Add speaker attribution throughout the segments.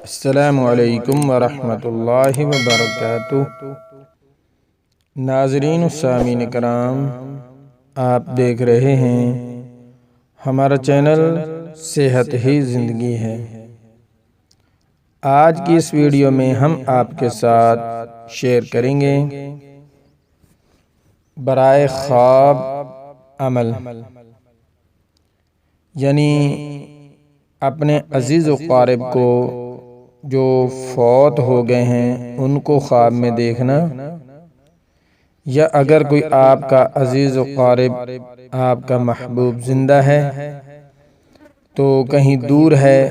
Speaker 1: السلام علیکم ورحمۃ اللہ وبرکاتہ۔ ناظرین و سامعین کرام، آپ دیکھ رہے ہیں ہمارا چینل صحت ہی زندگی ہے۔ آج کی اس ویڈیو میں ہم آپ کے ساتھ شیئر کریں گے برائے خواب عمل، یعنی اپنے عزیز و قارب کو جو فوت ہو گئے ہیں ان کو خواب میں دیکھنا، یا اگر کوئی آپ کا عزیز و قارب، آپ کا محبوب زندہ ہے تو کہیں دور ہے،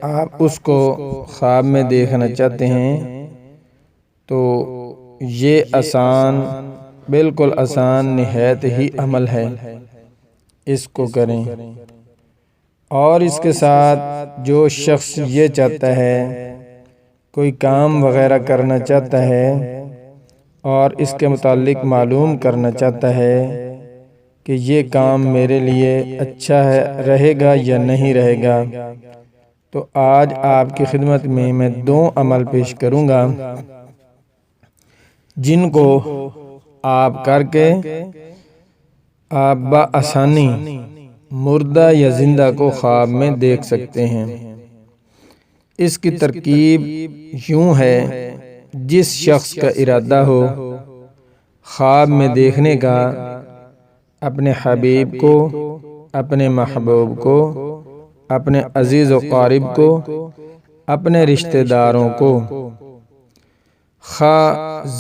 Speaker 1: آپ اس کو خواب میں دیکھنا چاہتے ہیں، تو یہ آسان، بالکل آسان نہایت ہی عمل ہے، اس کو کریں۔ اور اس کے ساتھ جو شخص یہ چاہتا ہے، کوئی کام وغیرہ کرنا چاہتا ہے اور اس کے متعلق معلوم کرنا چاہتا ہے کہ یہ کام میرے لیے اچھا ہے، رہے گا یا نہیں رہے گا، تو آج آپ کی خدمت میں 2 عمل پیش کروں گا جن کو آپ کر کے آپ بآسانی مردہ یا زندہ کو خواب میں دیکھ سکتے ہیں۔ اس کی ترکیب یوں ہے: جس شخص کا ارادہ ہو خواب میں دیکھنے کا، اپنے حبیب کو، اپنے محبوب کو، اپنے عزیز و قارب کو، اپنے رشتہ داروں کو، خواہ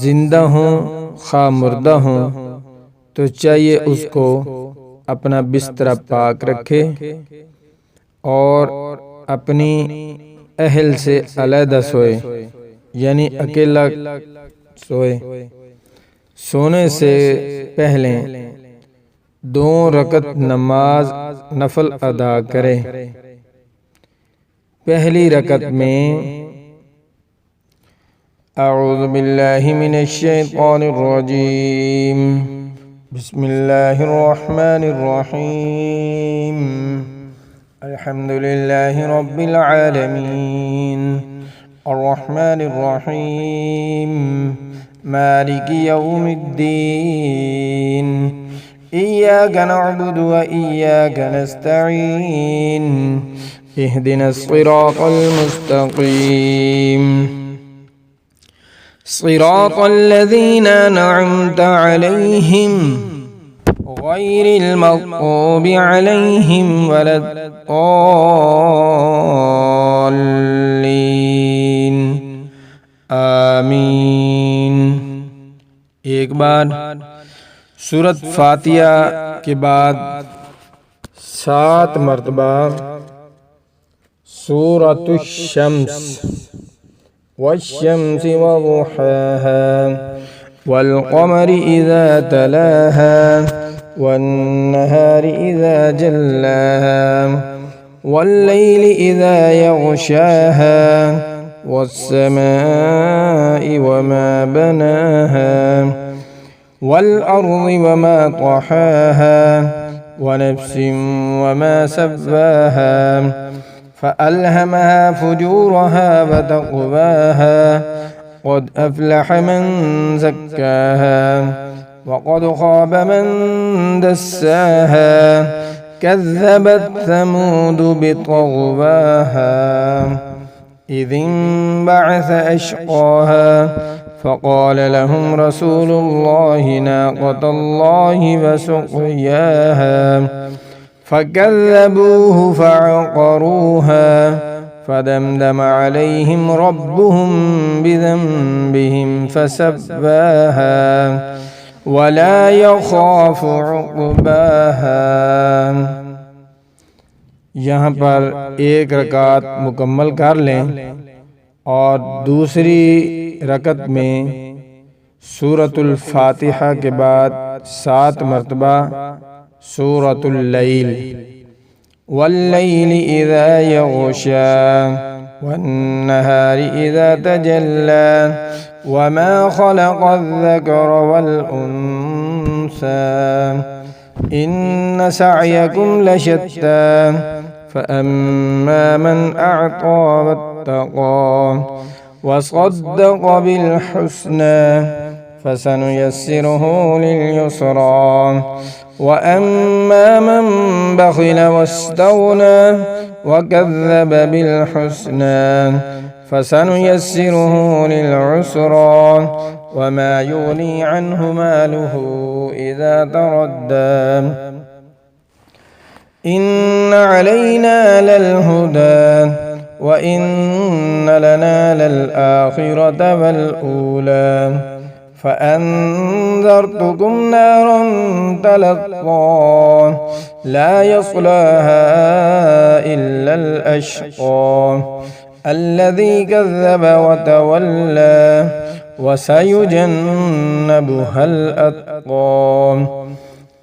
Speaker 1: زندہ ہوں خواہ مردہ ہوں، تو چاہیے اس کو اپنا بستر پاک رکھے اور اپنی اہل سے علیحدہ سوئے، یعنی اکیلا سوئے۔ سونے سے پہلے 2 رکعت نماز نفل ادا کرے۔ پہلی رکعت میں اعوذ باللہ من الشیطان الرجیم، بسم اللہ الرحمن الرحیم، الحمد للہ رب العالمین، الرحمن الرحیم، مالک یوم الدین، ایاک نعبد و ایاک نستعین، اہدنا الصراط المستقیم، صراط الذین انعمت علیہم غیر المغضوب علیہم ولا الضالین، آمین۔ ایک بار سورۃ فاتحہ کے بعد 7 مرتبہ سورۃ الشمس، والشمس وضحاها، والقمر اذا تلاها، والنهار اذا جلاها، والليل اذا يغشاها، والسماء وما بناها، والأرض وما طحاها، ونفس وما سواها، فألهمها فجورها وتقواها، قد أفلح من زكاها، وقد خاب من دساها، كذبت ثمود بطغواها، إذ انبعث أشقاها، فقال لهم رسول الله ناقة الله وسقياها، فكذبوه فعقروها، فدمدم عليهم ربهم بذنبهم فسواها، ولا يخاف عقباها۔ یہاں پر 1 رکعت مکمل کر لیں اور دوسری رکعت میں سورۃ الفاتحہ کے بعد 7 مرتبہ سورۃ اللیل، واللیل اذا یغشا، والنہار اذا تجلی، وما خلق الذکر والانثى، ان سعیکم لشتی، فأما من أعطى واتقى وصدق بالحسنى فسنيسره لليسرى وأما من بخل واستغنى وكذب بالحسنى فسنيسره للعسرى وما يغني عنه ماله إذا تردى إن علينا للهدى وإن لنا للآخرة والأولى فأنذرتكم نارا تلظى لا يصلاها إلا الأشقى الذي كذب وتولى وسيجنبها الأتقى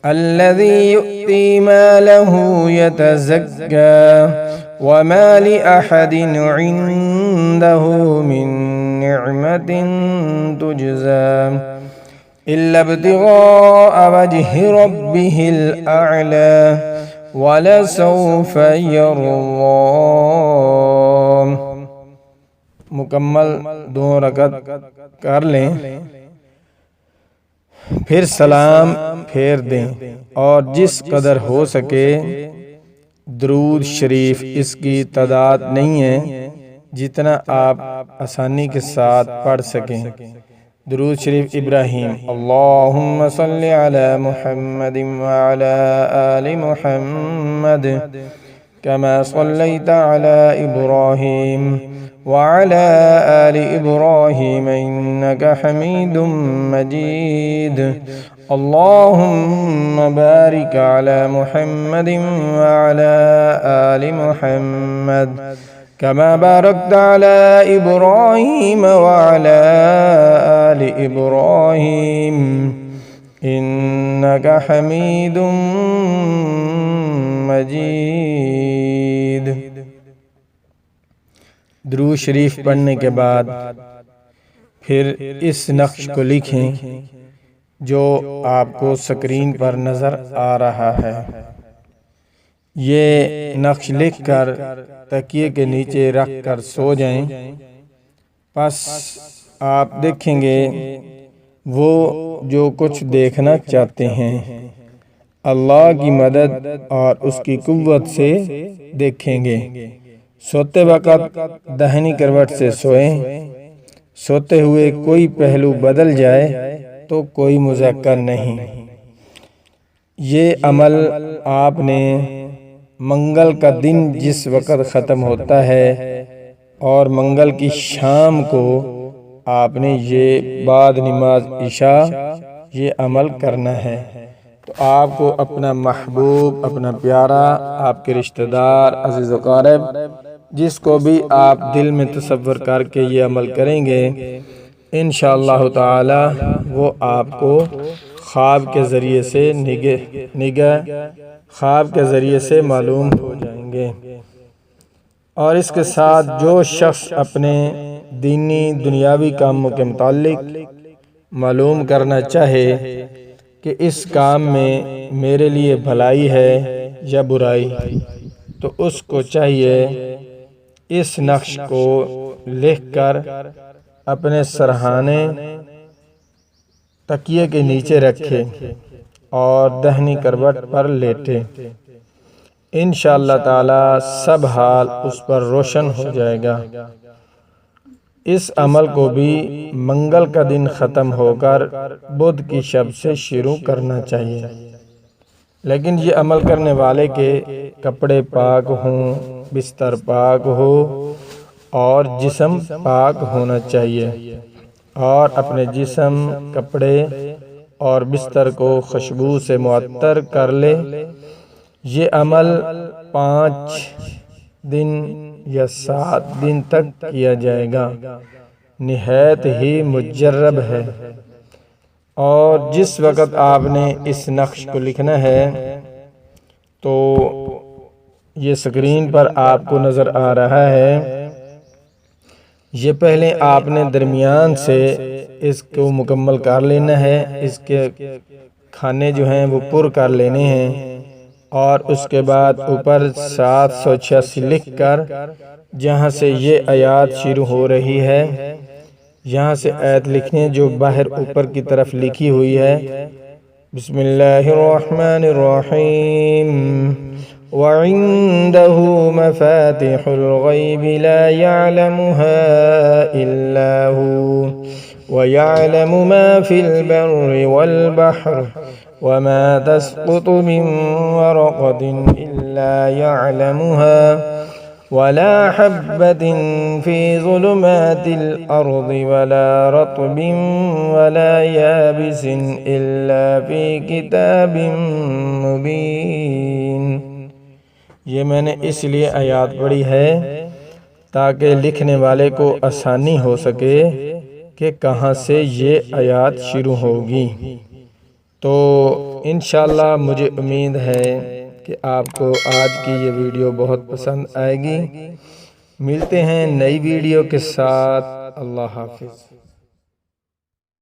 Speaker 1: الذي يؤتي ماله يتزكى وما لأحد عنده من نعمة تجزى إلا ابتغاء وجه ربه الأعلى ولسوف يرضى. مکمل 2 رکعت کر لیں، پھر سلام پھیر دیں اور جس قدر ہو سکے درود شریف، اس کی تعداد نہیں ہے، جتنا آپ آسانی کے ساتھ پڑھ سکیں. درود شریف ابراہیم. اللہم صلی علی محمد وعلی آل محمد کما صلیت علی ابراہیم وعلى آل إبراهيم إنك حميد مجيد. اللهم بارك على محمد وعلى آل محمد كما باركت على إبراهيم وعلى آل إبراهيم إنك حميد مجيد. درود شریف پڑھنے کے بعد پھر اس نقش کو لکھیں جو آپ کو سکرین پر نظر آ رہا ہے. یہ نقش لکھ کر تکیے کے نیچے رکھ کر سو جائیں. پس آپ دیکھیں گے وہ جو کچھ دیکھنا چاہتے ہیں اللہ کی مدد اور اس کی قوت سے دیکھیں گے. سوتے وقت دہنی کروٹ سے سوئیں. سوتے ہوئے کوئی پہلو بدل جائے تو کوئی مذکر نہیں. یہ عمل آپ نے منگل کا دن جس وقت ختم ہوتا ہے اور منگل کی شام کو آپ نے یہ بعد نماز عشاء یہ عمل کرنا ہے. تو آپ کو اپنا محبوب، اپنا پیارا، آپ کے رشتہ دار، عزیز و اقارب، جس کو بھی آپ دل میں تصور کر کے یہ عمل کریں گے انشاءاللہ تعالی وہ آپ کو خواب کے ذریعے سے خواب کے ذریعے سے معلوم ہو جائیں گے. اور اس کے ساتھ جو شخص اپنے دینی دنیاوی کاموں کے متعلق معلوم کرنا چاہے کہ اس کام میں میرے لیے بھلائی ہے یا برائی، تو اس کو چاہیے اس نقش کو لکھ کر اپنے سرہانے تکیے کے نیچے رکھے اور دہنی کروٹ پر لیٹے. انشاءاللہ تعالی سب حال اس پر روشن ہو جائے گا. اس عمل کو بھی منگل کا دن ختم ہو کر بدھ کی شب سے شروع کرنا چاہیے، لیکن یہ عمل کرنے والے کے کپڑے پاک ہوں، بستر پاک ہو اور جسم پاک ہونا چاہیے، اور اپنے جسم، کپڑے اور بستر کو خوشبو سے معطر کر لے. یہ عمل 5 دن یا 7 دن تک کیا جائے گا. نہایت ہی مجرب ہے. اور جس وقت آپ نے اس نقش کو لکھنا ہے تو یہ سکرین پر آپ کو نظر آ رہا ہے. یہ پہلے آپ نے درمیان سے اس کو مکمل کر لینا ہے. اس کے کھانے جو ہیں وہ پر کر لینے ہیں. اور اس کے بعد اوپر 786 لکھ کر جہاں سے یہ آیات شروع ہو رہی ہے یہاں سے آیت لکھنے جو باہر اوپر کی طرف لکھی ہوئی ہے بسم اللہ الرحمن الرحیم وعنده مفاتح الغیب لا يعلمها الا هو ويعلم ما في البر والبحر وما تسقط من ورقة إلا يعلمها ولا حبة في ظلمات الأرض ولا رطب ولا يابس إلا في كتاب مبين۔ یہ میں نے اس لیے آیات پڑھی ہے تاکہ لکھنے والے کو آسانی ہو سکے کہ کہاں سے یہ آیات شروع ہوگی۔ تو انشاءاللہ مجھے امید ہے کہ آپ کو آج کی یہ ویڈیو بہت پسند آئے گی۔ ملتے ہیں نئی ویڈیو کے ساتھ۔ اللہ حافظ۔